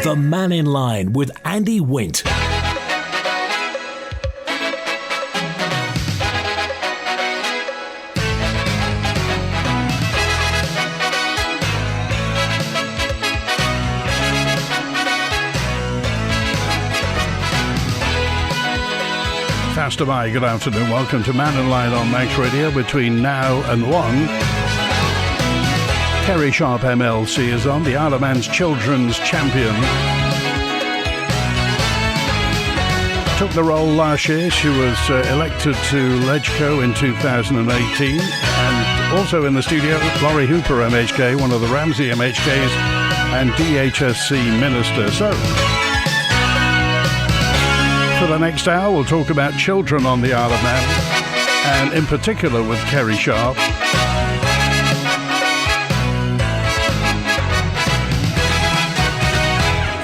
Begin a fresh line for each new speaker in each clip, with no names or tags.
The Mannin Line with Andy Wint.
Faster by, good afternoon. Welcome to Mannin Line on Max Radio between now and 1. Kerry Sharpe MLC is on, the Isle of Man's Children's Champion. Took the role last year. She was elected to LegCo in 2018. And also in the studio, Lawrie Hooper MHK, one of the Ramsey MHKs and DHSC Minister. So, for the next hour, we'll talk about children on the Isle of Man, and in particular with Kerry Sharpe.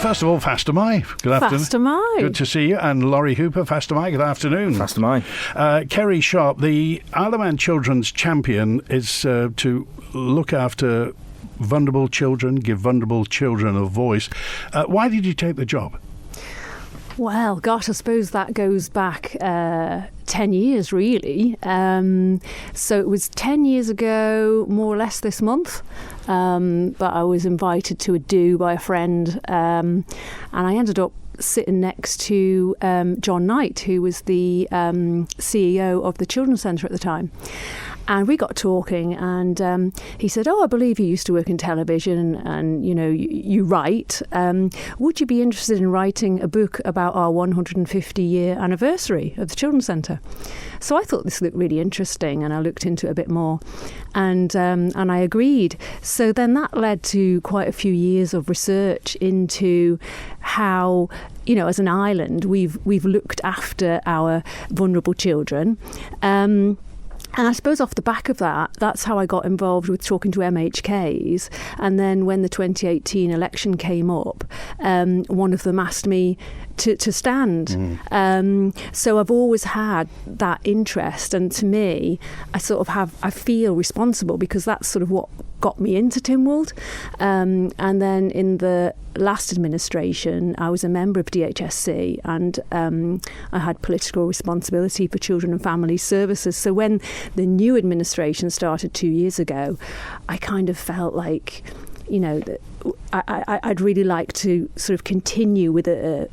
First of all, Faster Mai. Good afternoon.
Faster Mai.
Good to see you. And Lawrie Hooper, Faster Mai. Good afternoon.
Faster Mai.
Kerry Sharpe, the Isle of Man Children's Champion is to look after vulnerable children, give vulnerable children a voice. Why did you take the job?
Well, gosh, I suppose that goes back 10 years, really. So it was 10 years ago, more or less this month. But I was invited to a do by a friend, and I ended up sitting next to John Knight, who was the CEO of the Children's Centre at the time. And we got talking, and he said, I believe you used to work in television and you know, you write. Would you be interested in writing a book about our 150-year anniversary of the Children's Centre? So I thought this looked really interesting, and I looked into it a bit more, and I agreed. So then that led to quite a few years of research into how, you know, as an island, we've looked after our vulnerable children. And I suppose off the back of that, that's how I got involved with talking to MHKs. And then when the 2018 election came up, one of them asked me to stand. So I've always had that interest. And to me, I feel responsible, because that's sort of what got me into Tynwald. And then in the last administration, I was a member of DHSC, and I had political responsibility for children and family services. So when the new administration started 2 years ago, I kind of felt like, you know, that I'd really like to sort of continue with a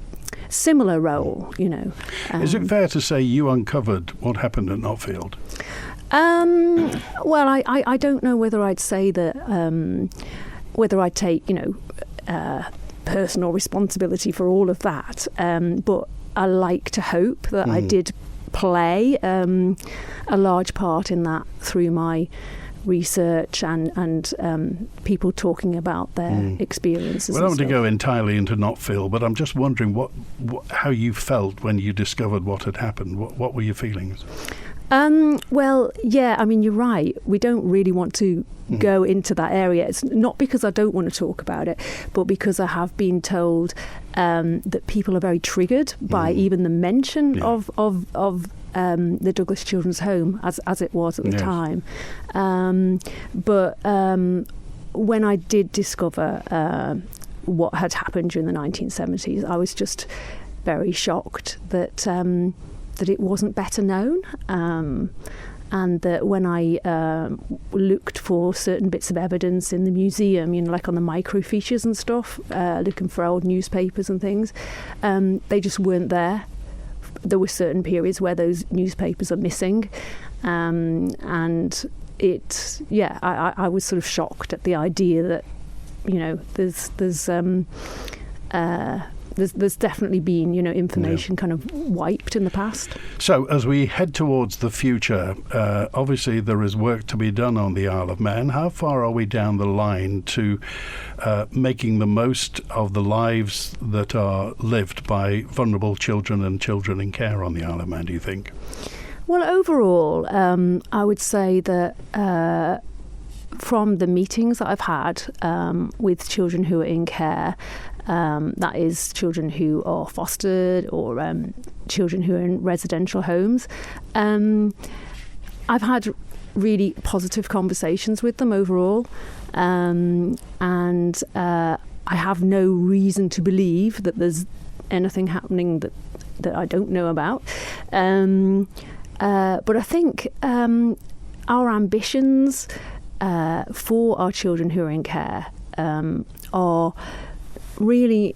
similar role, you know.
Is it fair to say you uncovered what happened at Notfield?
Well, I don't know whether I'd say that, whether I'd take, you know, personal responsibility for all of that. But I like to hope that I did play a large part in that through my research and people talking about their experiences.
Well, I don't want to go entirely into Notfield, but I'm just wondering how you felt when you discovered what had happened. What were your feelings?
Well, yeah, I mean, you're right. We don't really want to go into that area. It's not because I don't want to talk about it, but because I have been told that people are very triggered by even the mention of the Douglas Children's Home as it was at the time. But when I did discover what had happened during the 1970s, I was just very shocked that it wasn't better known, and that when I looked for certain bits of evidence in the museum, you know, like on the microfiches and stuff, looking for old newspapers and things, they just weren't there. There were certain periods where those newspapers are missing, and I was sort of shocked at the idea that, you know, there's definitely been, you know, information kind of wiped in the past.
So as we head towards the future, obviously there is work to be done on the Isle of Man. How far are we down the line to making the most of the lives that are lived by vulnerable children and children in care on the Isle of Man, do you think?
Well, overall, I would say that from the meetings that I've had with children who are in care, that is children who are fostered or children who are in residential homes, I've had really positive conversations with them overall, and I have no reason to believe that there's anything happening that I don't know about. But I think our ambitions for our children who are in care are really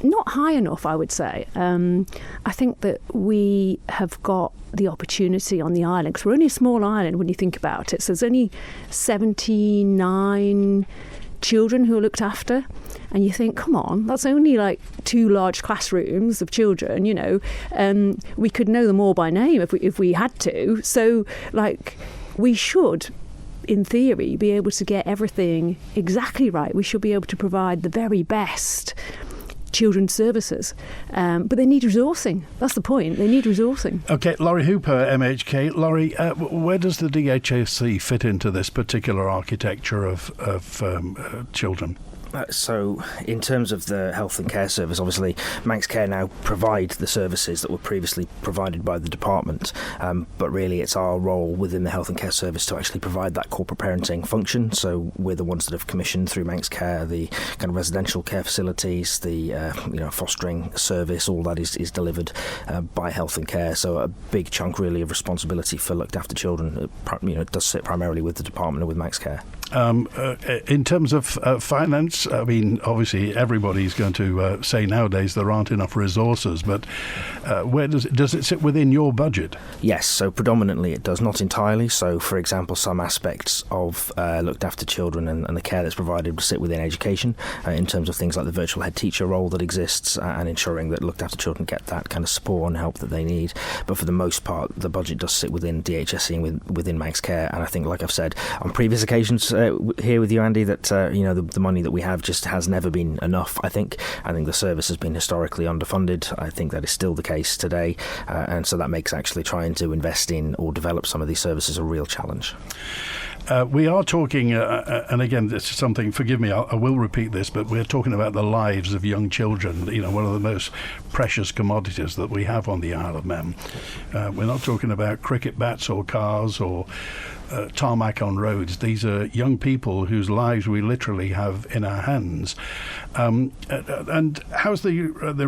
not high enough, I would say. I think that we have got the opportunity on the island, because we're only a small island when you think about it. So there's only 79 children who are looked after, and you think, come on, that's only like 2 large classrooms of children, you know. We could know them all by name if we had to. So, like, we should, in theory, be able to get everything exactly right. We should be able to provide the very best children's services, but they need resourcing. That's the point. They need resourcing.
Okay, Lawrie Hooper, MHK. Lawrie, where does the DHSC fit into this particular architecture of children?
So in terms of the health and care service, obviously Manx Care now provide the services that were previously provided by the department, but really it's our role within the health and care service to actually provide that corporate parenting function. So we're the ones that have commissioned through Manx Care the kind of residential care facilities, the fostering service. All that is delivered by health and care. So a big chunk really of responsibility for looked after children does sit primarily with the department and with Manx Care.
In terms of finance, I mean, obviously everybody's going to say nowadays there aren't enough resources, but where does it sit within your budget?
Yes, so predominantly it does, not entirely. So, for example, some aspects of looked after children and the care that's provided will sit within education, in terms of things like the virtual head teacher role that exists and ensuring that looked after children get that kind of support and help that they need. But for the most part, the budget does sit within DHSC and within Manx Care. And I think, like I've said on previous occasions here with you, Andy, that the money that we have just has never been enough. I think the service has been historically underfunded. I think that is still the case today, and so that makes actually trying to invest in or develop some of these services a real challenge.
We are talking, and again, this is something, forgive me, I will repeat this, but we're talking about the lives of young children, one of the most precious commodities that we have on the Isle of Man. We're not talking about cricket bats or cars or tarmac on roads. These are young people whose lives we literally have in our hands. And how's the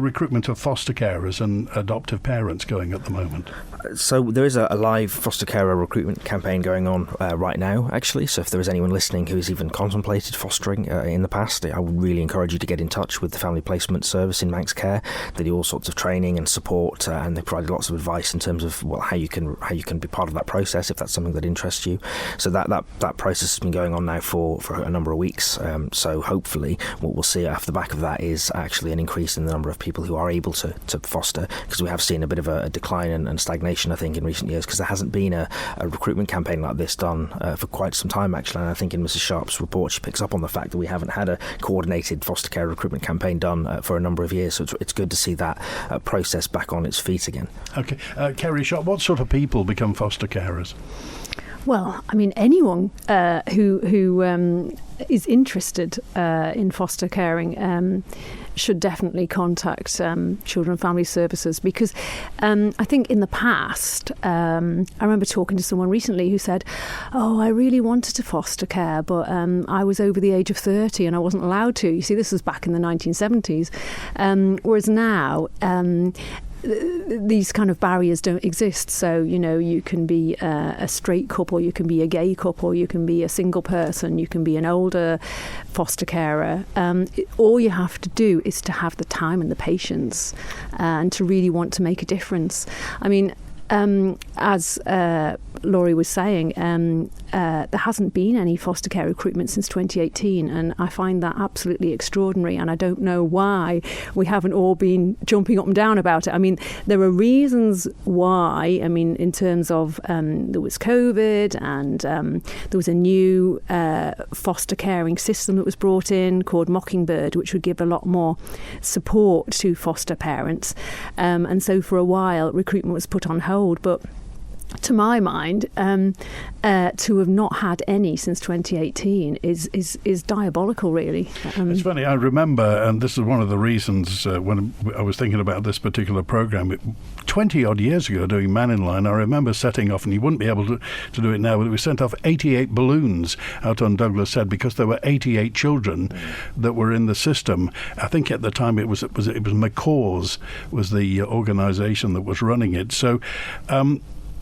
recruitment of foster carers and adoptive parents going at the moment?
So there is a live foster carer recruitment campaign going on right now, actually. So if there is anyone listening who has even contemplated fostering in the past, I would really encourage you to get in touch with the Family Placement Service in Manx Care. They do all sorts of training and support, and they provide lots of advice in terms of how you can be part of that process if that's something that interests you. So that process has been going on now for a number of weeks. So hopefully what we'll see off the back of that is actually an increase in the number of people who are able to foster, because we have seen a bit of a decline and stagnation, I think, in recent years, because there hasn't been a recruitment campaign like this done for quite some time, actually. And I think in Mrs. Sharpe's report she picks up on the fact that we haven't had a coordinated foster care recruitment campaign done for a number of years. So it's good to see that process back on its feet again. Okay.
Kerry, Sharpe, what sort of people become foster carers?
Well, I mean, anyone who is interested in foster caring should definitely contact Children and Family Services, because I think in the past, I remember talking to someone recently who said, "Oh, I really wanted to foster care, but I was over the age of 30 and I wasn't allowed to." You see, this was back in the 1970s, whereas now these kind of barriers don't exist. So, you can be a straight couple, you can be a gay couple, you can be a single person, you can be an older foster carer. All you have to do is to have the time and the patience and to really want to make a difference. I mean, as Lawrie was saying, there hasn't been any foster care recruitment since 2018, and I find that absolutely extraordinary, and I don't know why we haven't all been jumping up and down about it. I mean, there are reasons why. I mean, in terms of there was COVID, and there was a new foster caring system that was brought in called Mockingbird, which would give a lot more support to foster parents, and so for a while recruitment was put on hold. But to my mind, to have not had any since 2018 is diabolical, really.
It's funny, I remember, and this is one of the reasons when I was thinking about this particular programme, 20-odd years ago doing Mannin Line, I remember setting off, and you wouldn't be able to do it now, but we sent off 88 balloons out on Douglas Head because there were 88 children that were in the system. I think at the time it was McCaw's was the organisation that was running it. So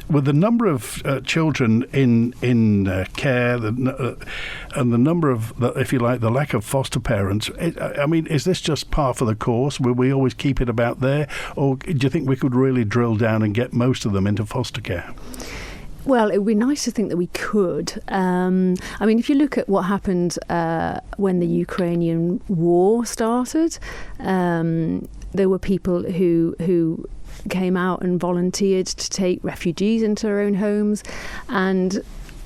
with the number of children in care and the number of, if you like, the lack of foster parents, I mean, is this just par for the course? Will we always keep it about there? Or do you think we could really drill down and get most of them into foster care?
Well, it would be nice to think that we could. I mean, if you look at what happened when the Ukrainian war started, there were people who came out and volunteered to take refugees into their own homes, and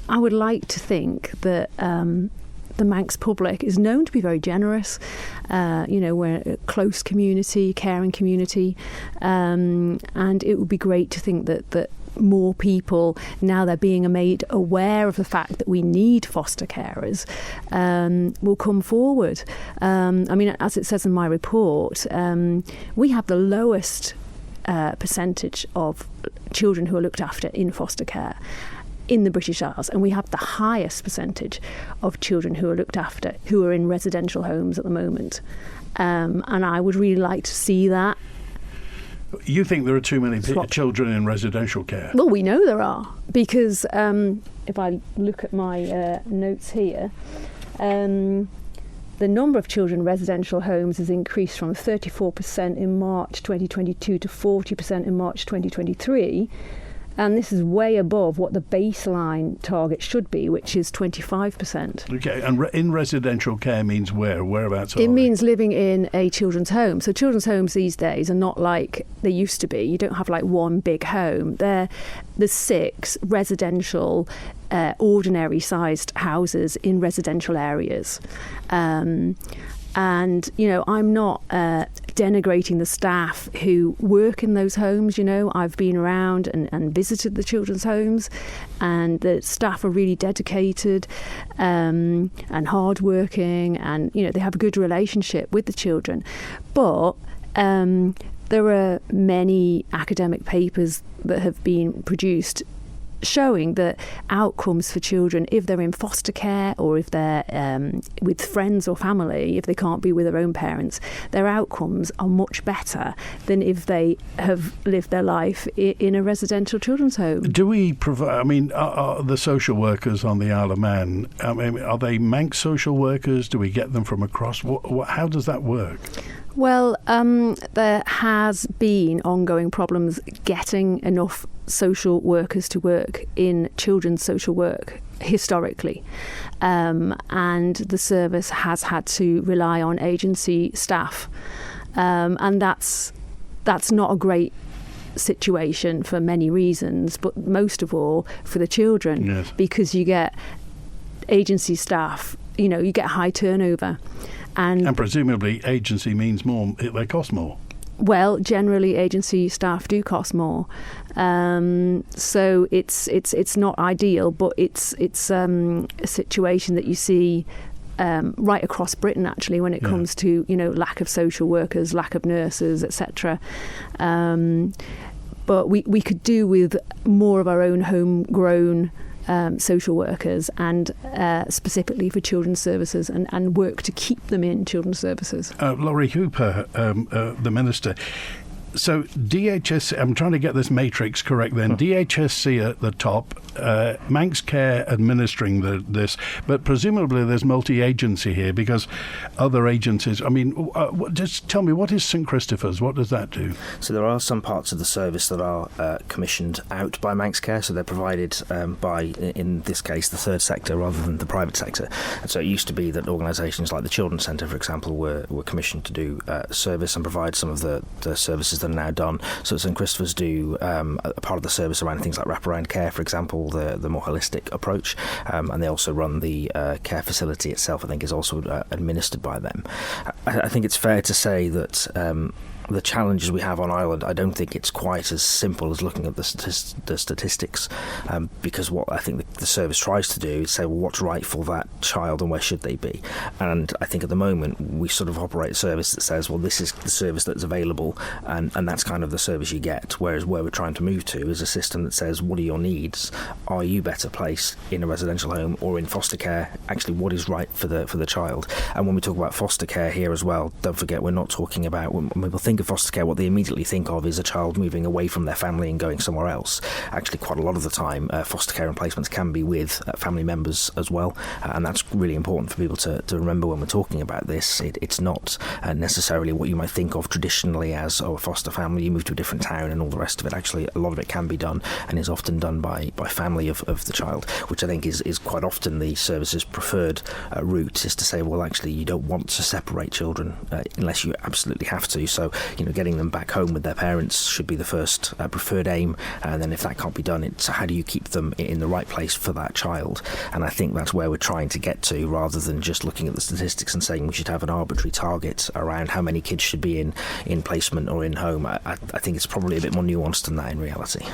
I would like to think that the Manx public is known to be very generous. We're a close community, caring community, and it would be great to think that more people, now they're being made aware of the fact that we need foster carers, will come forward. I mean, as it says in my report, we have the lowest percentage of children who are looked after in foster care in the British Isles, and we have the highest percentage of children who are looked after who are in residential homes at the moment, and I would really like to see that.
You think there are too many children in residential care?
Well, we know there are, because if I look at my notes here, the number of children in residential homes has increased from 34% in March 2022 to 40% in March 2023. And this is way above what the baseline target should be, which is 25%.
Okay, and in residential care means where? Whereabouts?
It means living in a children's home. So children's homes these days are not like they used to be. You don't have like one big home. There's 6 residential, ordinary-sized houses in residential areas. And, I'm not denigrating the staff who work in those homes. I've been around and visited the children's homes, and the staff are really dedicated and hardworking, and, they have a good relationship with the children. But there are many academic papers that have been produced showing that outcomes for children, if they're in foster care or if they're with friends or family, if they can't be with their own parents, their outcomes are much better than if they have lived their life in a residential children's home.
Do we provide, are the social workers on the Isle of Man, are they Manx social workers? Do we get them from across? How does that work?
Well, there has been ongoing problems getting enough social workers to work in children's social work historically, and the service has had to rely on agency staff, and that's not a great situation for many reasons, but most of all for the children.
Yes.
Because you get agency staff, you get high turnover. And
presumably agency means more, they cost more.
Well, generally agency staff do cost more, so it's not ideal, but it's a situation that you see right across Britain actually when it comes to lack of social workers, lack of nurses, etc. But we could do with more of our own homegrown social workers, and specifically for children's services, and work to keep them in children's services.
Lawrie Hooper, the Minister. So DHSC, I'm trying to get this matrix correct then. DHSC at the top, Manx Care administering this, but presumably there's multi-agency here because other agencies, just tell me, what is St Christopher's? What does that do?
So there are some parts of the service that are commissioned out by Manx Care, so they're provided by, in this case, the third sector rather than the private sector. And so it used to be that organisations like the Children's Centre, for example, were commissioned to do service and provide some of the services that are now done. So St Christopher's do a part of the service around things like wraparound care, for example, the more holistic approach, and they also run the care facility itself. I think is also administered by them. I think it's fair to say that the challenges we have on Ireland, I don't think it's quite as simple as looking at the statistics, because what I think the service tries to do is say, well, what's right for that child and where should they be? And I think at the moment we sort of operate a service that says, well, this is the service that's available, and that's kind of the service you get, whereas where we're trying to move to is a system that says, what are your needs? Are you better placed in a residential home or in foster care? Actually, what is right for the child? And when we talk about foster care here as well, don't forget we're not talking about, when people think of foster care, what they immediately think of is a child moving away from their family and going somewhere else. Actually, quite a lot of the time, foster care and placements can be with family members as well, and that's really important for people to remember when we're talking about this. It's not necessarily what you might think of traditionally as, a foster family, you move to a different town and all the rest of it. Actually, a lot of it can be done and is often done by family of the child, which I think is quite often the service's preferred route, is to say, well, actually, you don't want to separate children unless you absolutely have to. So, getting them back home with their parents should be the first preferred aim, and then if that can't be done, it's how do you keep them in the right place for that child? And I think that's where we're trying to get to, rather than just looking at the statistics and saying we should have an arbitrary target around how many kids should be in placement or in home. I think it's probably a bit more nuanced than that in reality.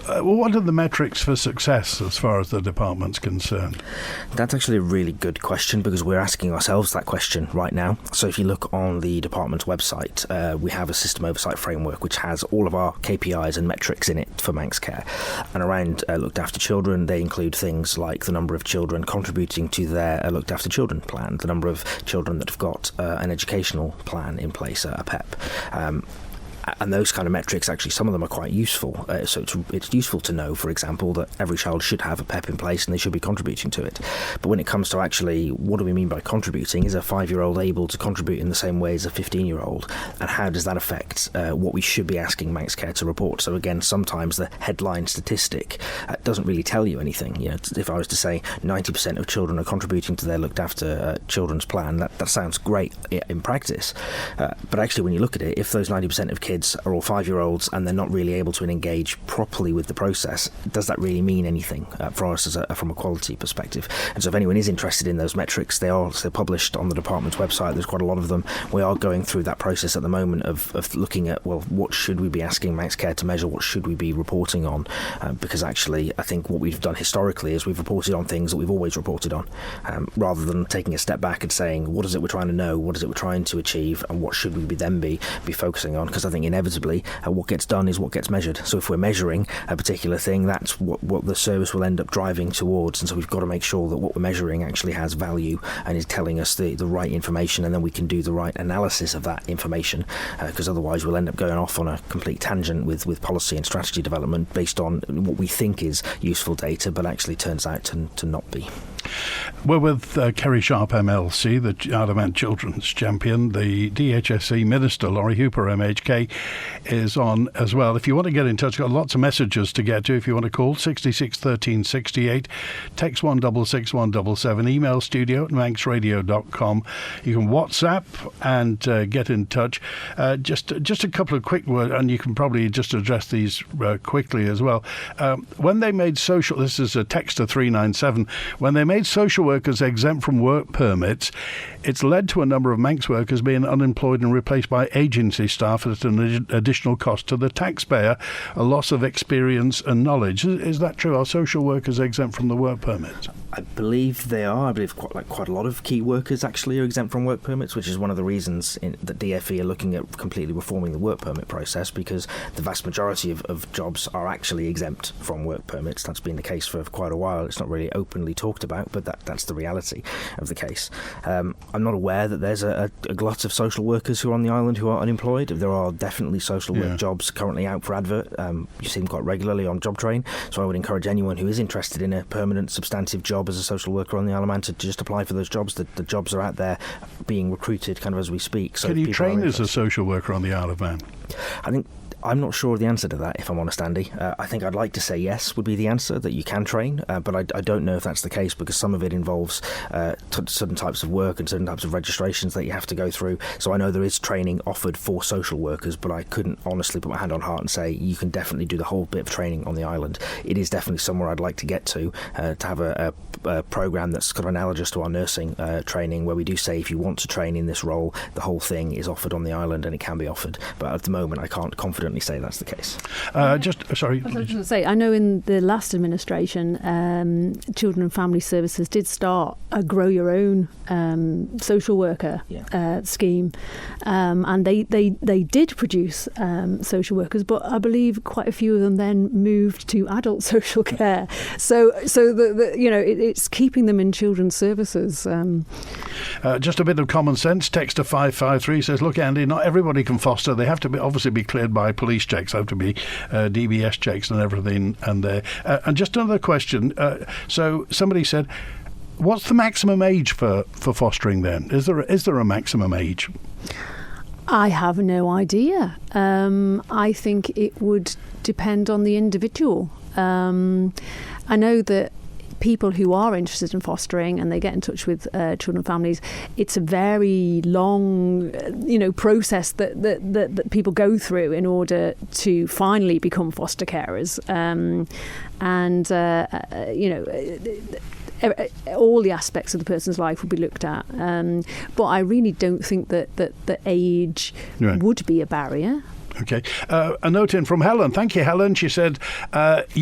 Well, what are the metrics for success as far as the department's concerned?
That's actually a really good question, because we're asking ourselves that question right now. So if you look on the department's website, we have a system oversight framework which has all of our KPIs and metrics in it for Manx Care. And around looked after children, they include things like the number of children contributing to their looked after children plan, the number of children that have got an educational plan in place, a PEP. And those kind of metrics, actually, some of them are quite useful. So it's useful to know, for example, that every child should have a PEP in place and they should be contributing to it. But when it comes to actually, what do we mean by contributing? Is a 5-year-old able to contribute in the same way as a 15-year-old? And how does that affect what we should be asking Manx Care to report? So again, sometimes the headline statistic doesn't really tell you anything. If I was to say 90% of children are contributing to their looked after children's plan, that sounds great in practice. But actually, when you look at it, if those 90% of kids are all 5-year-olds and they're not really able to engage properly with the process, does that really mean anything for us from a quality perspective? And so if anyone is interested in those metrics, they're published on the department's website. There's quite a lot of them. We are going through that process at the moment of looking at, well, what should we be asking Manx Care to measure? What should we be reporting on? Because actually, I think what we've done historically is we've reported on things that we've always reported on, rather than taking a step back and saying, what is it we're trying to know? What is it we're trying to achieve? And what should we be focusing on? Because I think inevitably what gets done is what gets measured. So if we're measuring a particular thing, that's what the service will end up driving towards. And so we've got to make sure that what we're measuring actually has value and is telling us the right information, and then we can do the right analysis of that information, because otherwise we'll end up going off on a complete tangent with policy and strategy development based on what we think is useful data, but actually turns out to not be.
We're with Kerry Sharpe MLC, the Isle of Man Children's Champion. The DHSC Minister, Lawrie Hooper, MHK, is on as well. If you want to get in touch, got lots of messages to get to. If you want to call 66 13 68, text 166 177, email studio@manxradio.com. You can WhatsApp and get in touch. Just a couple of quick words, and you can probably just address these quickly as well. When they made social, this is a text to 397, when they made social workers exempt from work permits, it's led to a number of Manx workers being unemployed and replaced by agency staff at an additional cost to the taxpayer, a loss of experience and knowledge. Is that true? Are social workers exempt from the work permits?
I believe they are. I believe quite a lot of key workers actually are exempt from work permits, which is one of the reasons that DfE are looking at completely reforming the work permit process, because the vast majority of jobs are actually exempt from work permits. That's been the case for quite a while. It's not really openly talked about, but that's the reality of the case. I'm not aware that there's a glut of social workers who are on the island who are unemployed. There are definitely social work jobs currently out for advert. You see them quite regularly on Job Train, so I would encourage anyone who is interested in a permanent, substantive job as a social worker on the Isle of Man to just apply for those jobs. The jobs are out there being recruited kind of as we speak. So
can you train as a social worker on the Isle of Man?
I'm not sure of the answer to that, if I'm honest, Andy. I think I'd like to say yes would be the answer, that you can train, but I don't know if that's the case, because some of it involves certain types of work and certain types of registrations that you have to go through. So I know there is training offered for social workers, but I couldn't honestly put my hand on heart and say you can definitely do the whole bit of training on the island. It is definitely somewhere I'd like to get to have a a program that's kind of analogous to our nursing training, where we do say if you want to train in this role, the whole thing is offered on the island and it can be offered. But at the moment, I can't confidently say that's the case.
Sorry.
I was going to say, I know in the last administration, Children and Family Services did start a Grow Your Own social worker scheme, and they did produce social workers, but I believe quite a few of them then moved to adult social care. So it's keeping them in children's services.
Just a bit of common sense. Text to 553 says, "Look, Andy, not everybody can foster. They have to obviously be cleared by police checks. Have to be DBS checks and everything." And just another question. So somebody said, what's the maximum age for fostering then? Is there a maximum age?
I have no idea. I think it would depend on the individual. I know that people who are interested in fostering and they get in touch with children and families, it's a very long, process that people go through in order to finally become foster carers. All the aspects of the person's life will be looked at. But I really don't think that the age would be a barrier.
Okay. A note in from Helen. Thank you, Helen. She said, that's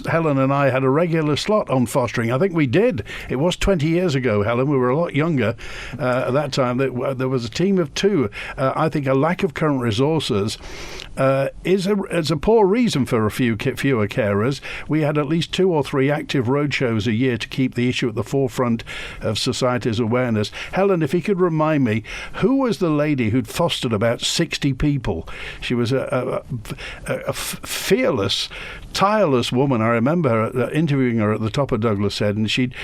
Helen and I, had a regular slot on fostering. I think we did. It was 20 years ago, Helen. We were a lot younger at that time. There was a team of two. I think a lack of current resources is a poor reason for a fewer carers. We had at least 2 or 3 active roadshows a year to keep the issue at the forefront of society's awareness. Helen, if you could remind me, who was the lady who'd fostered about 60 people? She was a fearless, tireless woman. I remember her, interviewing her at the top of Douglas Head, and she'd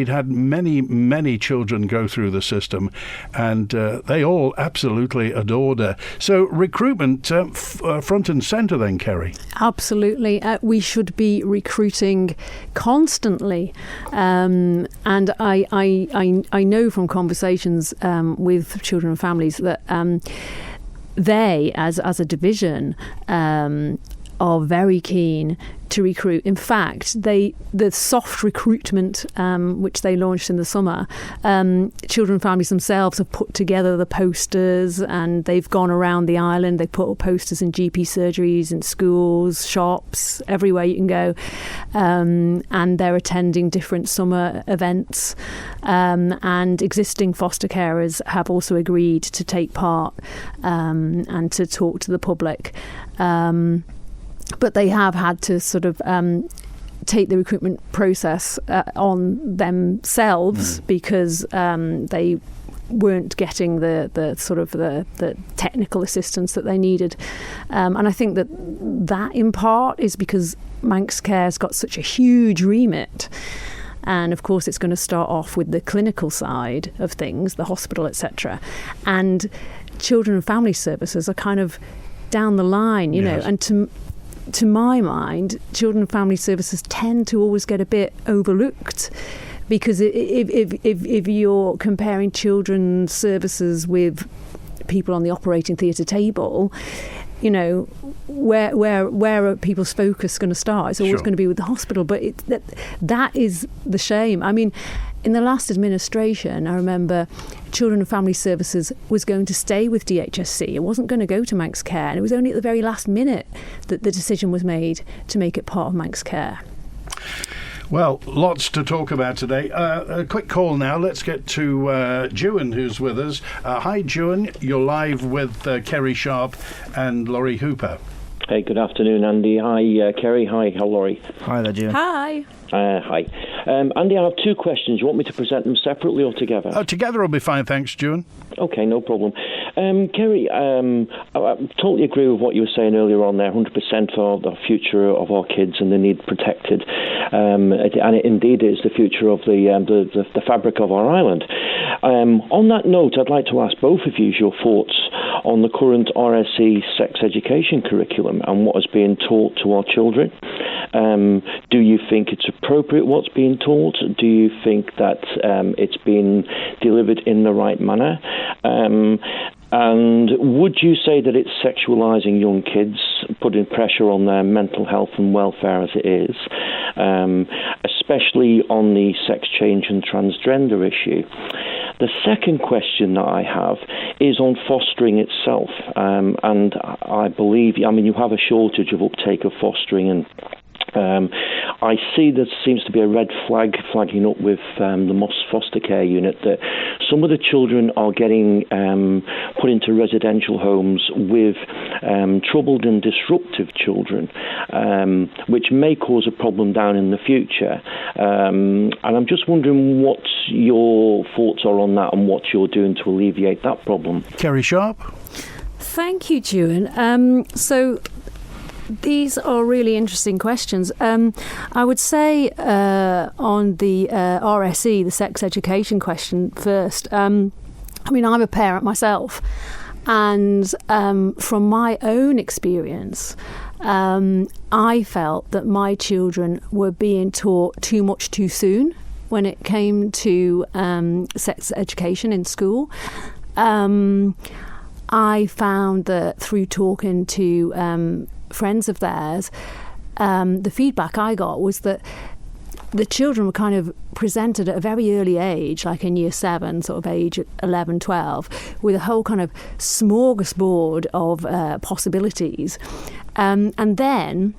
had many children go through the system, and they all absolutely adored her. So recruitment front and centre then, Kerry.
Absolutely. We should be recruiting constantly, and I know from conversations with children and families that they, as a division, are very keen to recruit. In fact, the soft recruitment, which they launched in the summer, children and families themselves have put together the posters, and they've gone around the island. They put up posters in GP surgeries, in schools, shops, everywhere you can go, and they're attending different summer events. And existing foster carers have also agreed to take part and to talk to the public. But they have had to sort of take the recruitment process on themselves because they weren't getting the technical assistance that they needed. And I think that in part is because Manx Care's got such a huge remit. And of course, it's going to start off with the clinical side of things, the hospital, etc. And children and family services are kind of down the line, you know, and to my mind, children and family services tend to always get a bit overlooked, because if you're comparing children's services with people on the operating theatre table, you know, where are people's focus going to start? It's always going to be with the hospital, but that is the shame. I mean, in the last administration, I remember Children and Family Services was going to stay with DHSC. It wasn't going to go to Manx Care, and it was only at the very last minute that the decision was made to make it part of Manx Care.
Well, lots to talk about today. A quick call now. Let's get to Juan, who's with us. Hi, Juan. You're live with Kerry Sharpe and Lawrie Hooper.
Hey, good afternoon, Andy. Hi, Kerry. Hi, Lawrie.
Hi there, Juan.
Hi.
Hi. Andy, I have 2 questions. You want me to present them separately or together?
Oh, together will be fine, thanks, Juan.
Okay, no problem. Kerry, I totally agree with what you were saying earlier on there, 100% for the future of our kids and the need protected. And it indeed is the future of the fabric of our island. On that note, I'd like to ask both of you your thoughts on the current RSE sex education curriculum and what is being taught to our children. Do you think it's appropriate what's being taught? Do you think that it's being delivered in the right manner? And would you say that it's sexualising young kids putting pressure on their mental health and welfare as it is, especially on the sex change and transgender issue. The second question that I have is on fostering itself, and I believe, you have a shortage of uptake of fostering, and I see there seems to be a red flagging up with the Moss foster care unit that some of the children are getting put into residential homes with troubled and disruptive children, which may cause a problem down in the future. And I'm just wondering what your thoughts are on that and what you're doing to alleviate that problem.
Kerry Sharpe?
Thank you, Ewan. So these are really interesting questions. I would say on the RSE, the sex education question first. I'm a parent myself, and from my own experience, I felt that my children were being taught too much too soon when it came to sex education in school. I found that through talking to friends of theirs, the feedback I got was that the children were kind of presented at a very early age, like in year 7, sort of age 11, 12, with a whole kind of smorgasbord of possibilities. And then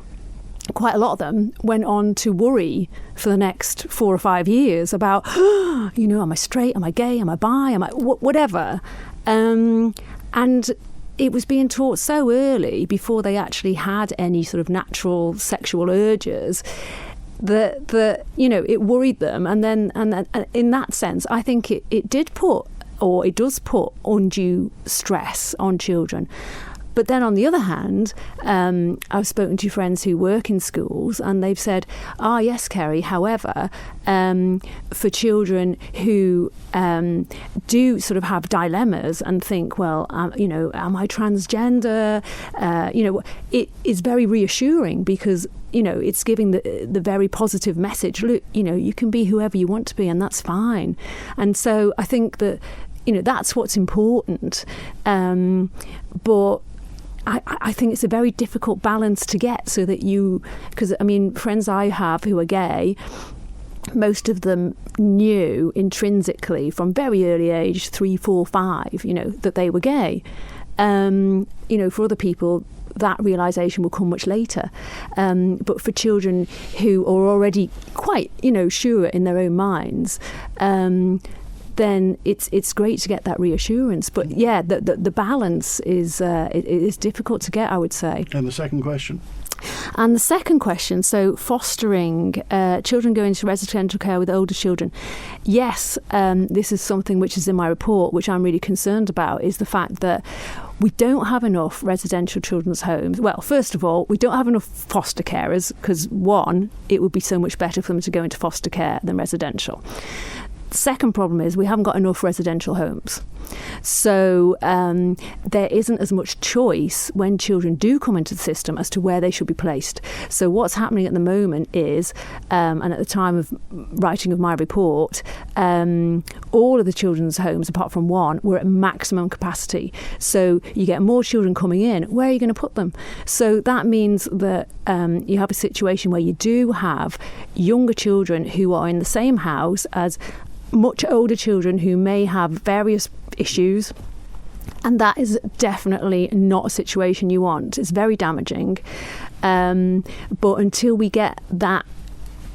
quite a lot of them went on to worry for the next 4 or 5 years about, am I straight? Am I gay? Am I bi? Am I whatever? And it was being taught so early, before they actually had any sort of natural sexual urges, that it worried them. And in that sense, I think it did put, or it does put, undue stress on children. But then on the other hand, I've spoken to friends who work in schools, and they've said, yes, Kerry, however, for children who do sort of have dilemmas and think, well, am I transgender? It is very reassuring, because it's giving the very positive message, look, you can be whoever you want to be, and that's fine. And so I think that, that's what's important. But I think it's a very difficult balance to get, so that because friends I have who are gay, most of them knew intrinsically from very early age, 3, 4, 5, that they were gay. For other people, that realisation will come much later. But for children who are already quite, sure in their own minds, then it's great to get that reassurance. But yeah, the balance is difficult to get, I would say.
And the second question?
And the second question, so fostering children going into residential care with older children. Yes, this is something which is in my report, which I'm really concerned about, is the fact that we don't have enough residential children's homes. Well, first of all, we don't have enough foster carers, because one, it would be so much better for them to go into foster care than residential. Second problem is we haven't got enough residential homes. So there isn't as much choice when children do come into the system as to where they should be placed. So what's happening at the moment is, and at the time of writing of my report, all of the children's homes, apart from one, were at maximum capacity. So you get more children coming in. Where are you going to put them? So that means that you have a situation where you do have younger children who are in the same house as much older children who may have various issues, and that is definitely not a situation you want. It's very damaging. But until we get that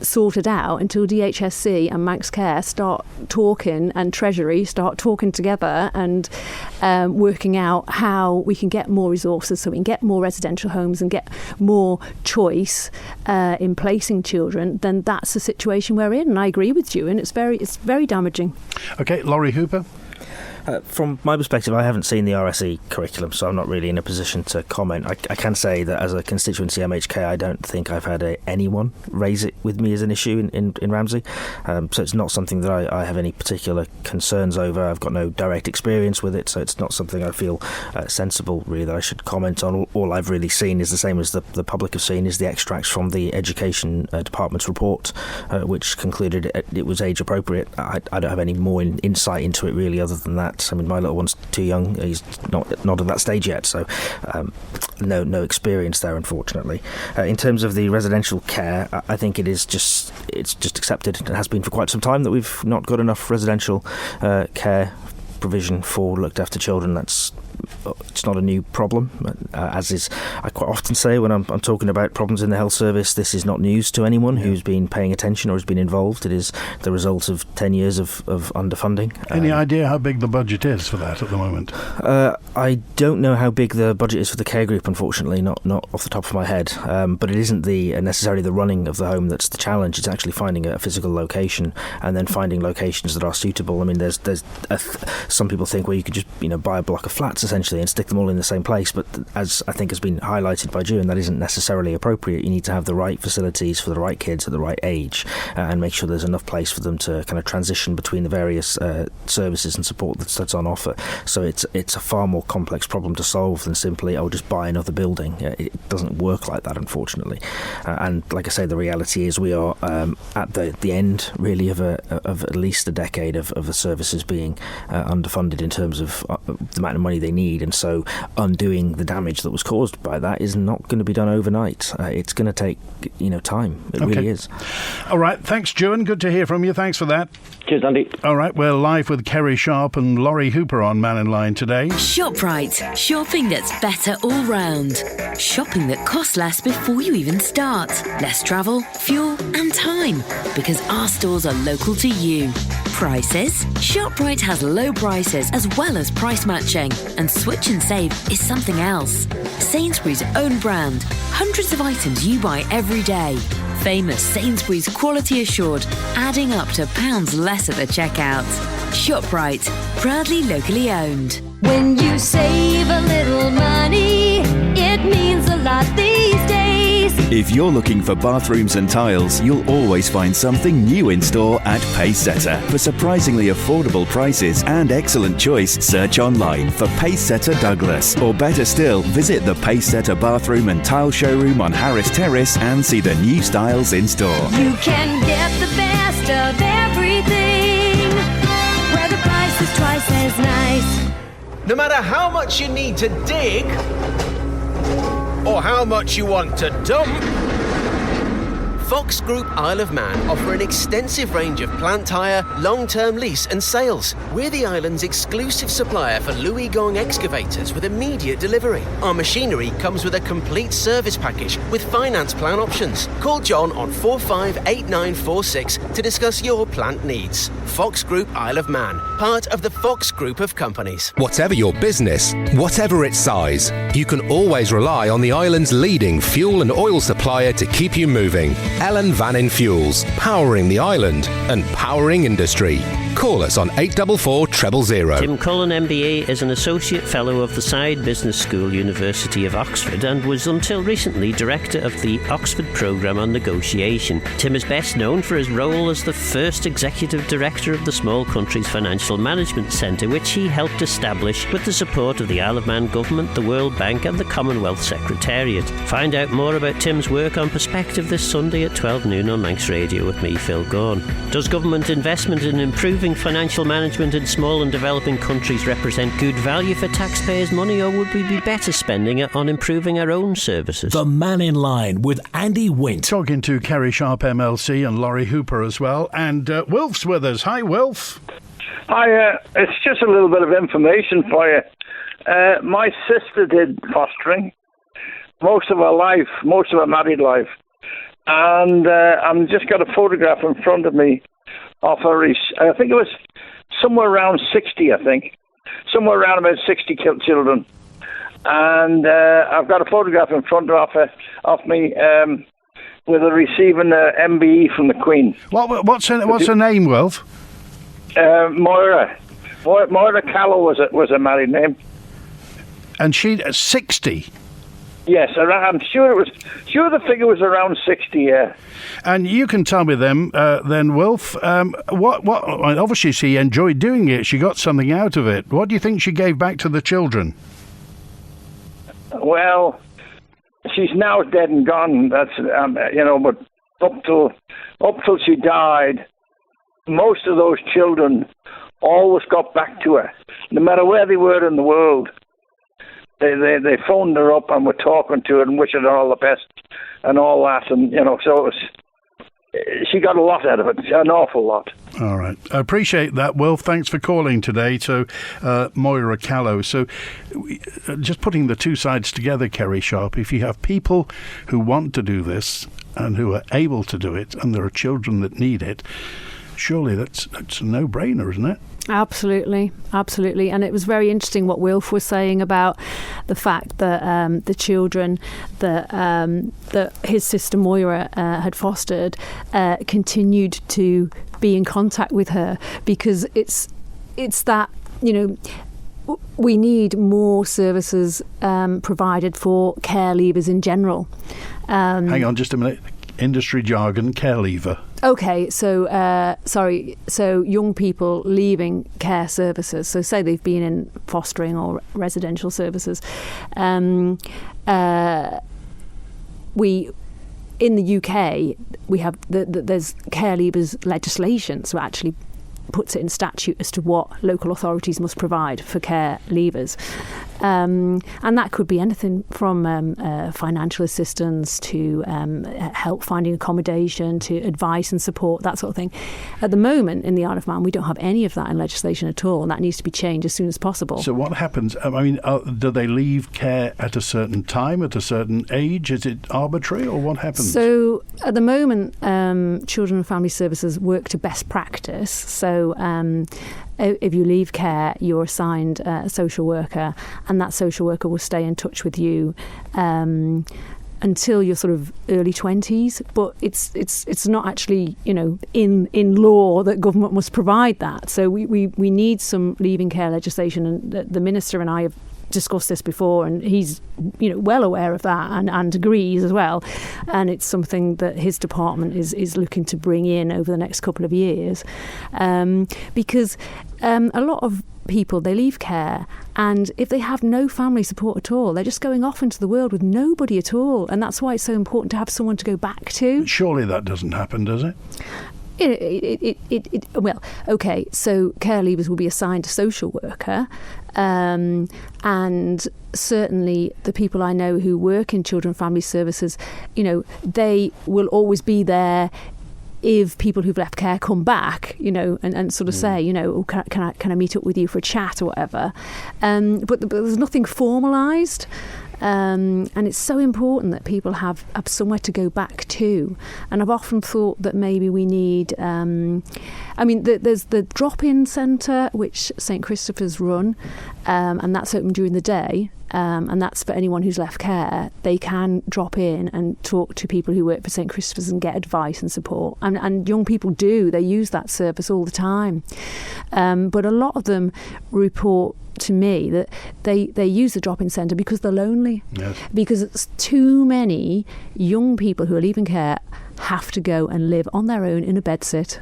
sorted out, until DHSC and Manx Care start talking, and Treasury start talking together and working out how we can get more resources, so we can get more residential homes and get more choice in placing children, then that's the situation we're in. And I agree with you, and it's very damaging.
Okay, Lawrie Hooper.
From my perspective, I haven't seen the RSE curriculum, so I'm not really in a position to comment. I can say that as a constituency MHK, I don't think I've had anyone raise it with me as an issue in Ramsey. So it's not something that I have any particular concerns over. I've got no direct experience with it, so it's not something I feel sensible, really, that I should comment on. All I've really seen is the same as the public have seen, is the extracts from the Education Department's report, which concluded it was age appropriate. I don't have any more insight into it, really, other than that. that. I mean, my little one's too young; he's not at that stage yet, so no experience there, unfortunately. In terms of the residential care, I think it's just accepted. It has been for quite some time that we've not got enough residential care provision for looked after children. It's not a new problem, as is I quite often say when I'm talking about problems in the health service. This is not news to anyone who's been paying attention or has been involved. It is the result of 10 years of underfunding.
Any idea how big the budget is for that at the moment?
I don't know how big the budget is for the care group, unfortunately, not off the top of my head. But it isn't necessarily the running of the home that's the challenge. It's actually finding a physical location and then finding locations that are suitable. I mean, there's some people think, well, you could just buy a block of flats essentially and stick them all in the same place, but as I think has been highlighted by June, that isn't necessarily appropriate. You need to have the right facilities for the right kids at the right age, and make sure there's enough place for them to kind of transition between the various services and support that's on offer. So it's a far more complex problem to solve than simply, just buy another building. It doesn't work like that, unfortunately. And like I say, the reality is we are at the end really of at least a decade of the services being underfunded in terms of the amount of money they need, and so undoing the damage that was caused by that is not going to be done overnight. It's going to take time. It really is.
All right, thanks, Juan. Good to hear from you. Thanks for that.
Cheers, Andy.
All right, we're live with Kerry, Sharpe and Lawrie Hooper on Mannin Line today.
ShopRite. Shopping that's better all round. Shopping that costs less before you even start. Less travel, fuel and time. Because our stores are local to you. Prices? ShopRite has low prices as well as price matching. And Switch and Save is something else. Sainsbury's own brand. Hundreds of items you buy every day. Famous Sainsbury's quality assured, adding up to pounds less at the checkout. ShopRite, proudly locally owned.
When you save a little money, it means a lot these days.
If you're looking for bathrooms and tiles, you'll always find something new in store at Pacesetter. For surprisingly affordable prices and excellent choice, search online for Pacesetter Douglas. Or better still, visit the Pacesetter Bathroom and Tile Showroom on Harris Terrace and see the new styles in store.
You can get the best of everything, where the price is twice as nice.
No matter how much you need to dig, or how much you want to dump, Fox Group Isle of Man offer an extensive range of plant hire, long-term lease and sales. We're the island's exclusive supplier for Louis Gong excavators with immediate delivery. Our machinery comes with a complete service package with finance plan options. Call John on 458946 to discuss your plant needs. Fox Group Isle of Man, part of the Fox Group of companies.
Whatever your business, whatever its size, you can always rely on the island's leading fuel and oil supplier to keep you moving. Ellen Vannin Fuels, powering the island and powering industry. Call us on 844 000.
Tim Cullen MBA is an Associate Fellow of the Side Business School, University of Oxford, and was until recently Director of the Oxford Programme on Negotiation. Tim is best known for his role as the first Executive Director of the Small Countries Financial Management Centre, which he helped establish with the support of the Isle of Man Government, the World Bank and the Commonwealth Secretariat. Find out more about Tim's work on Perspective this Sunday at 12 noon on Manx Radio with me, Phil Gaughan. Does government investment in improving financial management in small and developing countries represent good value for taxpayers' money, or would we be better spending it on improving our own services?
The Mannin Line with Andy Wint.
Talking to Kerry, Sharpe MLC and Lawrie Hooper as well. And Wilf's with us. Hi, Wilf.
Hi, it's just a little bit of information for you. My sister did fostering most of her married life. And I've just got a photograph in front of me of her. I think it was somewhere around 60, I think. Somewhere around about 60 children. And I've got a photograph in front of me with her receiving an MBE from the Queen.
What's her name, Wilf?
Moira. Moira Callow was her married name.
And she's 60?
Yes, I'm sure the figure was around 60, yeah.
And you can tell me then, Wilf, obviously she enjoyed doing it, she got something out of it. What do you think she gave back to the children?
Well, she's now dead and gone, that's, but up till she died, most of those children always got back to her, no matter where they were in the world. They phoned her up and were talking to her and wishing her all the best and all that, and so she got a lot out of it, an awful lot.
All right. I appreciate that. Well, thanks for calling today. So, Moira Callow. So, just putting the two sides together, Kerry Sharpe, if you have people who want to do this and who are able to do it, and there are children that need it, surely that's a no-brainer, isn't it?
Absolutely. And it was very interesting what Wilf was saying about the fact that the children that his sister Moira had fostered continued to be in contact with her, because it's that, we need more services provided for care leavers in general.
Hang on just a minute. Industry jargon, care leaver.
Okay, so young people leaving care services, so say they've been in fostering or residential services, we, in the UK, we have there's care leavers legislation, so it actually puts it in statute as to what local authorities must provide for care leavers. And that could be anything from financial assistance to help finding accommodation to advice and support, that sort of thing. At the moment, in the Isle of Man, we don't have any of that in legislation at all, and that needs to be changed as soon as possible.
So what happens? Do they leave care at a certain time, at a certain age? Is it arbitrary, or what happens?
So at the moment, Children and Family Services work to best practice. So if you leave care, you're assigned a social worker, and that social worker will stay in touch with you until your sort of early 20s. But it's not actually, in law that government must provide that. So we need some leaving care legislation, and the Minister and I have discussed this before, and he's well aware of that and agrees as well, and it's something that his department is looking to bring in over the next couple of years, because a lot of people, they leave care, and if they have no family support at all, they're just going off into the world with nobody at all, and that's why it's so important to have someone to go back to.
Surely that doesn't happen, does it?
Well, okay, so care leavers will be assigned a social worker, and certainly the people I know who work in Children and Family Services, they will always be there if people who've left care come back, and sort of say, can I meet up with you for a chat or whatever, but there's nothing formalised. And it's so important that people have somewhere to go back to. And I've often thought that maybe we need, there's the drop-in centre, which St Christopher's run, and that's open during the day. And that's for anyone who's left care. They can drop in and talk to people who work for St Christopher's and get advice and support. And young people do. They use that service all the time. But a lot of them report to me that they use the drop-in centre because they're lonely.
Yes.
Because it's too many young people who are leaving care have to go and live on their own in a bedsit.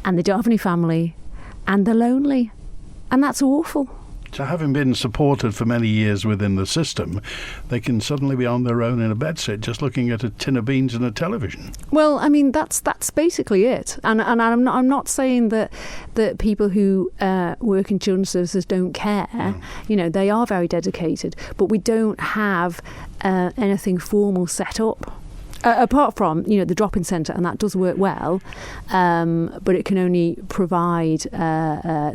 And they don't have any family. And they're lonely. And that's awful.
So having been supported for many years within the system, they can suddenly be on their own in a bedsit just looking at a tin of beans and a television.
Well, that's basically it. And I'm not saying that people who work in children's services don't care. No. They are very dedicated, but we don't have anything formal set up. Apart from, the drop-in centre, and that does work well, but it can only provide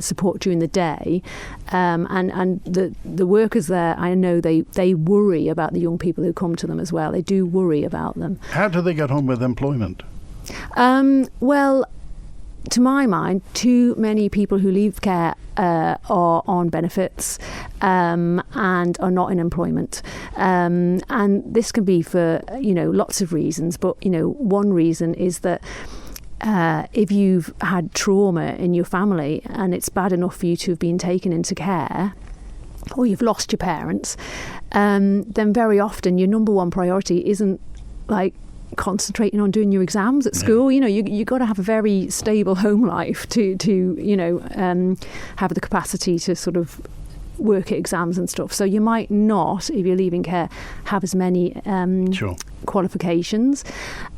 support during the day. And the workers there, I know they worry about the young people who come to them as well. They do worry about them.
How do they get on with employment?
Well, to my mind, too many people who leave care are on benefits and are not in employment. And this can be for, lots of reasons. But, one reason is that if you've had trauma in your family and it's bad enough for you to have been taken into care, or you've lost your parents, then very often your number one priority isn't concentrating on doing your exams at school. You got to have a very stable home life to have the capacity to sort of work at exams and stuff. So you might not, if you're leaving care, have as many qualifications.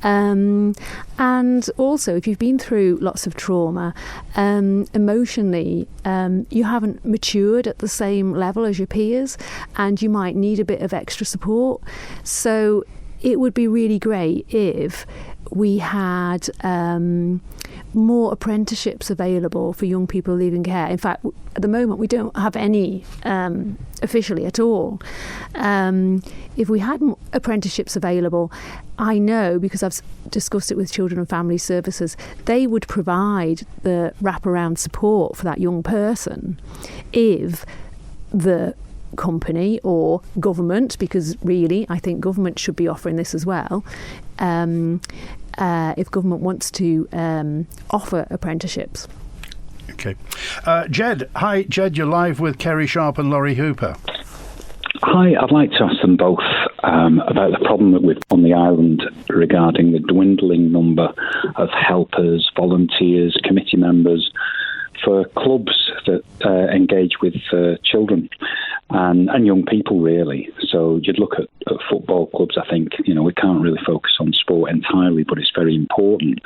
And also, if you've been through lots of trauma, emotionally, you haven't matured at the same level as your peers, and you might need a bit of extra support. So it would be really great if we had more apprenticeships available for young people leaving care. In fact, at the moment, we don't have any officially at all. If we had apprenticeships available, I know, because I've discussed it with Children and Family Services, they would provide the wraparound support for that young person if the company or government, because really I think government should be offering this as well, if government wants to offer apprenticeships.
Okay. Jed. Hi, Jed, you're live with Kerry, Sharpe and Lawrie Hooper.
Hi, I'd like to ask them both about the problem that we've on the island regarding the dwindling number of helpers, volunteers, committee members for clubs that engage with children and young people, really. So you'd look at football clubs. I think, we can't really focus on sport entirely, but it's very important.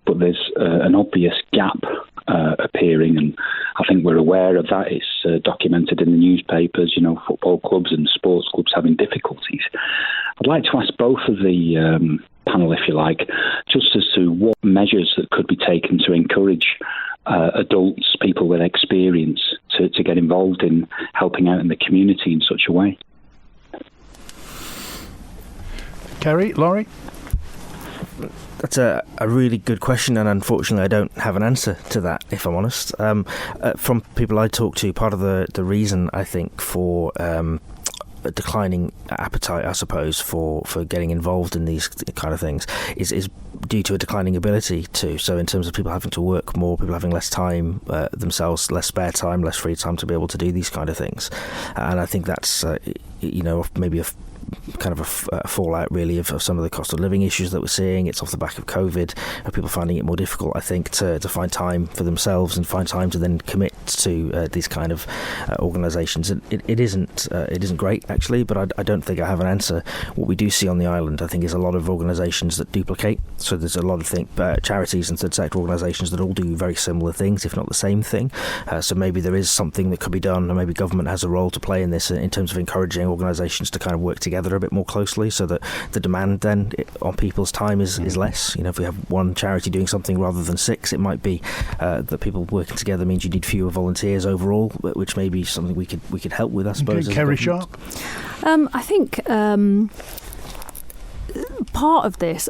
But there's an obvious gap appearing, and I think we're aware of that. It's documented in the newspapers, football clubs and sports clubs having difficulties. I'd like to ask both of the panel, if you like, just as to what measures that could be taken to encourage adults, people with experience, to get involved in helping out in the community in such a way.
Kerry, Lawrie?
That's a really good question, and unfortunately I don't have an answer to that, if I'm honest. From people I talk to, part of the reason, I think, for a declining appetite, I suppose, for getting involved in these kind of things is due to a declining ability to. So in terms of people having to work more, people having less time themselves, less spare time, less free time to be able to do these kind of things. And I think that's, maybe a kind of a fallout really of some of the cost of living issues that we're seeing. It's off the back of COVID, people finding it more difficult, I think, to find time for themselves and find time to then commit to these kind of organisations. And it isn't great, actually, but I don't think I have an answer. What we do see on the island, I think, is a lot of organisations that duplicate. So there's a lot of charities and third sector organisations that all do very similar things, if not the same thing. So maybe there is something that could be done, and maybe government has a role to play in this in terms of encouraging organisations to kind of work together a bit more closely, so that the demand then on people's time is less. If we have one charity doing something rather than 6, it might be that people working together means you need fewer volunteers overall, which may be something we could help with, I suppose.
Okay, Kerry, Sharpe?
I think part of this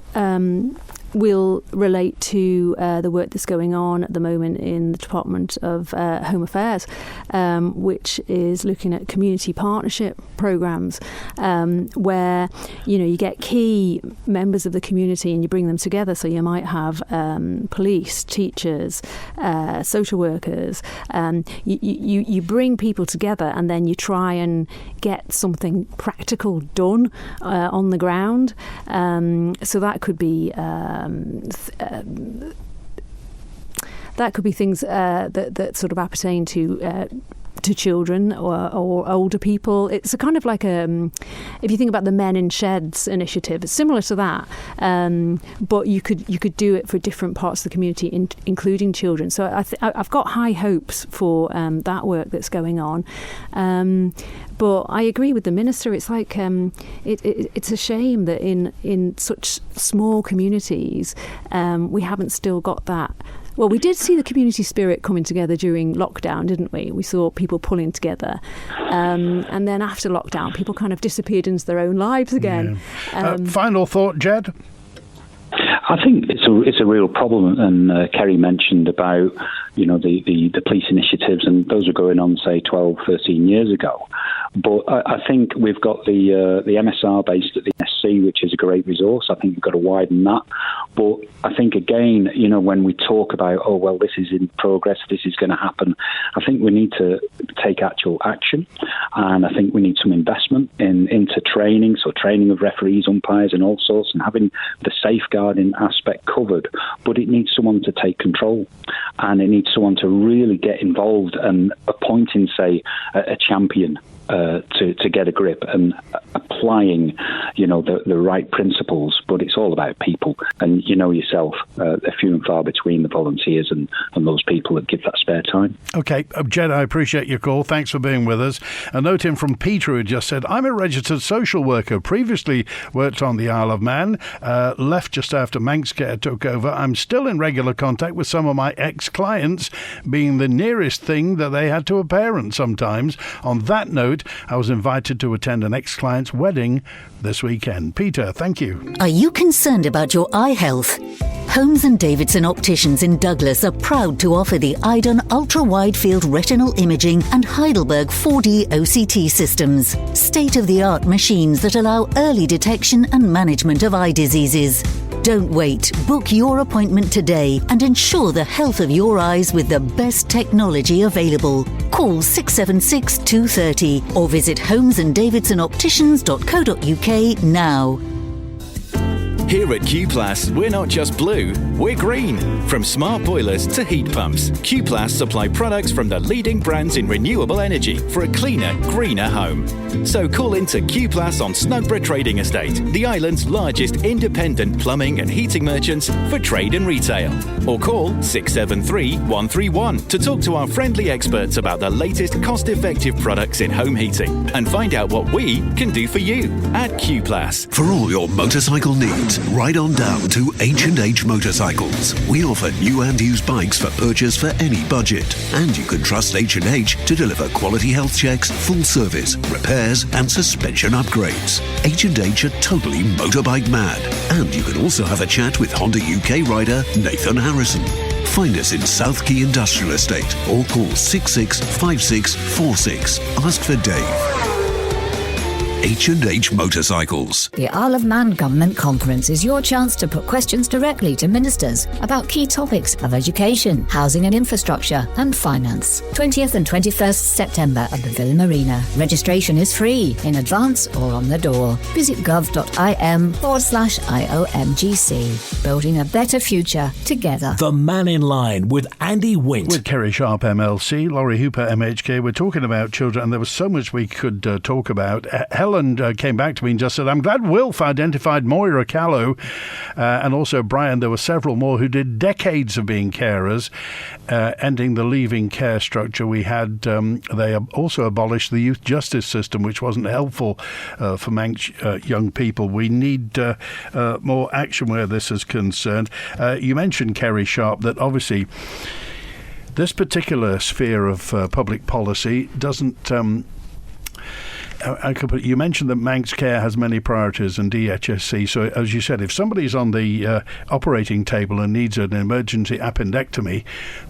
will relate to the work that's going on at the moment in the Department of Home Affairs, which is looking at community partnership programmes, where you get key members of the community and you bring them together. So you might have police, teachers, social workers. You bring people together, and then you try and get something practical done on the ground. So that could be things that sort of appertain to children or older people. It's a kind of like if you think about the Men in Sheds initiative, it's similar to that, but you could do it for different parts of the community, including children. So I've got high hopes for that work that's going on. But I agree with the minister. It's like it's a shame that in such small communities we haven't still got that. Well, we did see the community spirit coming together during lockdown, didn't we? We saw people pulling together. And then after lockdown, people kind of disappeared into their own lives again.
Yeah. Final thought, Jed?
I think it's a real problem, and Kerry mentioned about the police initiatives, and those are going on, say, 12, 13 years ago. But I think we've got the MSR based at the SC, which is a great resource. I think we've got to widen that. But I think, again, when we talk about, this is in progress, this is going to happen, I think we need to take actual action. And I think we need some investment into training, so training of referees, umpires and all sorts, and having the safeguarding aspect covered. But it needs someone to take control, and it needs someone to really get involved and appointing, say, a champion to get a grip and applying, the right principles. But it's all about people, and you know yourself, they're few and far between the volunteers and those people that give that spare time.
Okay, Jed, I appreciate your call. Thanks for being with us. A note in from Peter, who just said, I'm a registered social worker, previously worked on the Isle of Man, left just after Manx Care took over. I'm still in regular contact with some of my ex-clients, being the nearest thing that they had to a parent sometimes. On that note, I was invited to attend an ex-client's wedding this weekend. Peter, thank you.
Are you concerned about your eye health? Holmes & Davidson Opticians in Douglas are proud to offer the Eidon Ultra-Wide Field Retinal Imaging and Heidelberg 4D OCT systems, state-of-the-art machines that allow early detection and management of eye diseases. Don't wait. Book your appointment today and ensure the health of your eyes with the best technology available. Call 676 230 or visit holmesanddavidsonopticians.co.uk now.
Here at Q-Plus, we're not just blue, we're green. From smart boilers to heat pumps, Q-Plus supply products from the leading brands in renewable energy for a cleaner, greener home. So call into Q-Plus on Snugborough Trading Estate, the island's largest independent plumbing and heating merchants for trade and retail. Or call 673 131 to talk to our friendly experts about the latest cost-effective products in home heating and find out what we can do for you at Q-Plus.
For all your motorcycle needs, ride on down to H&H Motorcycles. We offer new and used bikes for purchase for any budget. And you can trust H&H to deliver quality health checks, full service, repairs and suspension upgrades. H&H are totally motorbike mad. And you can also have a chat with Honda UK rider Nathan Harrison. Find us in South Quay Industrial Estate or call 665646. Ask for Dave. H&H Motorcycles.
The Isle of Man Government Conference is your chance to put questions directly to ministers about key topics of education, housing and infrastructure, and finance. 20th and 21st September at the Villa Marina. Registration is free, in advance or on the door. Visit gov.im/IOMGC. Building a better future together.
The Mannin Line with Andy Wint.
With Kerry, Sharpe, MLC, Lawrie Hooper, MHK. We're talking about children, and there was so much we could talk about. Helen came back to me and just said, I'm glad Wilf identified Moira Callow and also Brian. There were several more who did decades of being carers, ending the leaving care structure we had. They also abolished the youth justice system, which wasn't helpful for Manx young people. We need more action where this is concerned. You mentioned, Kerry, Sharpe, that obviously this particular sphere of public policy doesn't... you mentioned that Manx Care has many priorities and DHSC. So, as you said, if somebody's on the operating table and needs an emergency appendectomy,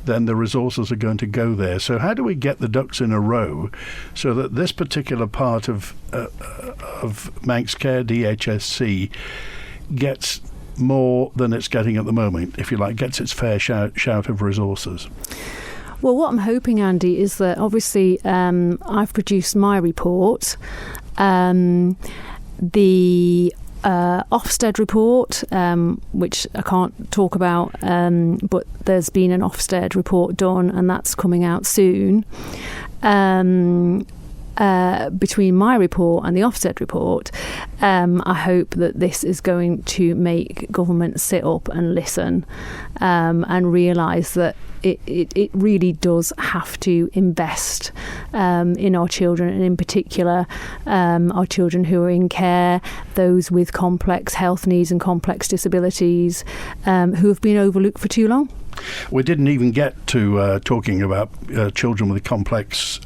then the resources are going to go there. So how do we get the ducks in a row so that this particular part of Manx Care, DHSC, gets more than it's getting at the moment, if you like, gets its fair shout of resources?
Well, what I'm hoping, Andy, is that obviously I've produced my report, the Ofsted report, which I can't talk about, but there's been an Ofsted report done and that's coming out soon. Between my report and the Ofsted report, I hope that this is going to make government sit up and listen and realise that it really does have to invest in our children, and in particular our children who are in care, those with complex health needs and complex disabilities who have been overlooked for too long.
We didn't even get to talking about children with complex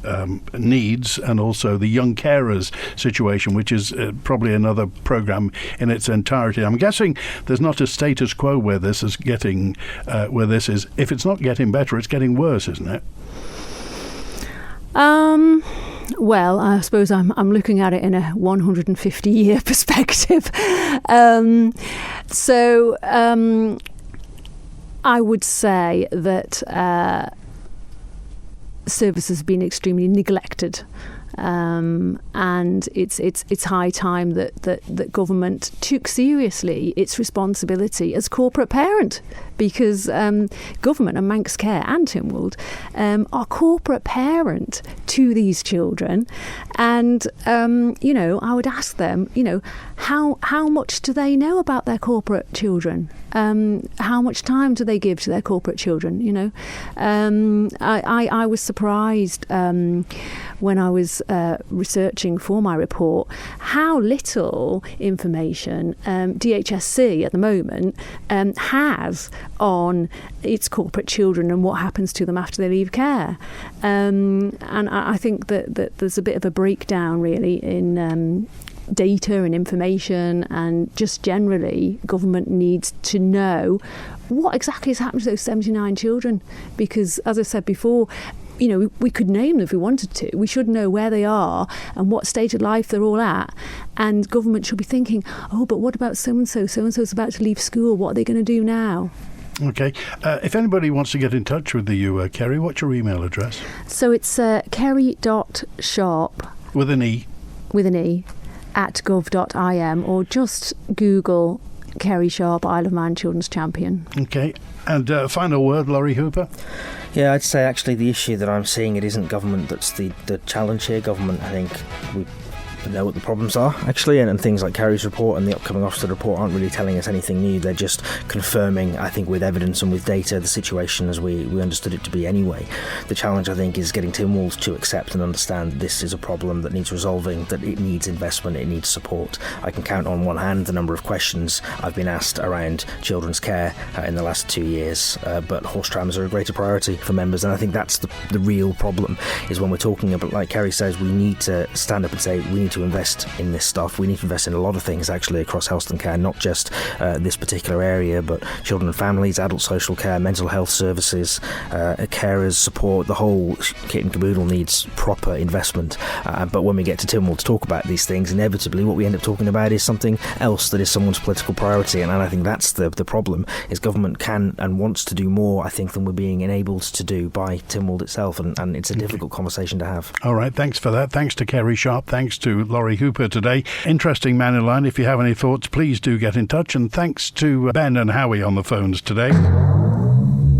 needs, and also the young carers situation, which is probably another programme in its entirety. I'm guessing there's not a status quo where this is getting, if it's not getting better, it's getting worse, isn't it?
Well, I suppose I'm looking at it in a 150-year perspective. I would say that services have been extremely neglected and it's high time that government took seriously its responsibility as corporate parent, because government and Manx Care and Tynwald are corporate parent to these children, and I would ask them, how much do they know about their corporate children? How much time do they give to their corporate children? I was surprised when I was researching for my report how little information DHSC at the moment has on its corporate children and what happens to them after they leave care. And I think that there's a bit of a breakdown really in data and information, and just generally government needs to know what exactly has happened to those 79 children, because as I said before, we could name them if we wanted to. We should know where they are and what stage of life they're all at, and government should be thinking, but what about so-and-so is about to leave school, what are they going to do now?
Okay. If anybody wants to get in touch with you, Kerry, what's your email address?
So it's kerry.sharpe
with an E
at gov.im, or just Google Kerry Sharpe Isle of Man Children's Champion.
Okay. And final word, Lawrie Hooper?
Yeah, I'd say actually the issue that I'm seeing, it isn't government that's the challenge here. Government, I think, we know what the problems are, actually, and things like Kerry's report and the upcoming Ofsted report aren't really telling us anything new. They're just confirming, I think, with evidence and with data, the situation as we understood it to be anyway. The challenge, I think, is getting Tynwald to accept and understand that this is a problem that needs resolving, that it needs investment, it needs support. I can count on one hand the number of questions I've been asked around children's care in the last 2 years, but horse trams are a greater priority for members, and I think that's the real problem, is when we're talking about, like Kerry says, we need to stand up and say we need to invest in this stuff. We need to invest in a lot of things actually across health and care, not just this particular area, but children and families, adult social care, mental health services, carers, support. The whole kit and caboodle needs proper investment. But when we get to Tynwald to talk about these things, inevitably what we end up talking about is something else that is someone's political priority, and I think that's the problem, is government can and wants to do more, I think, than we're being enabled to do by Tynwald itself, and it's a difficult conversation to have.
All right, thanks for that. Thanks to Kerry Sharpe, thanks to Lawrie Hooper today. Interesting Mannin Line. If you have any thoughts, please do get in touch, and thanks to Ben and Howie on the phones today.
WINT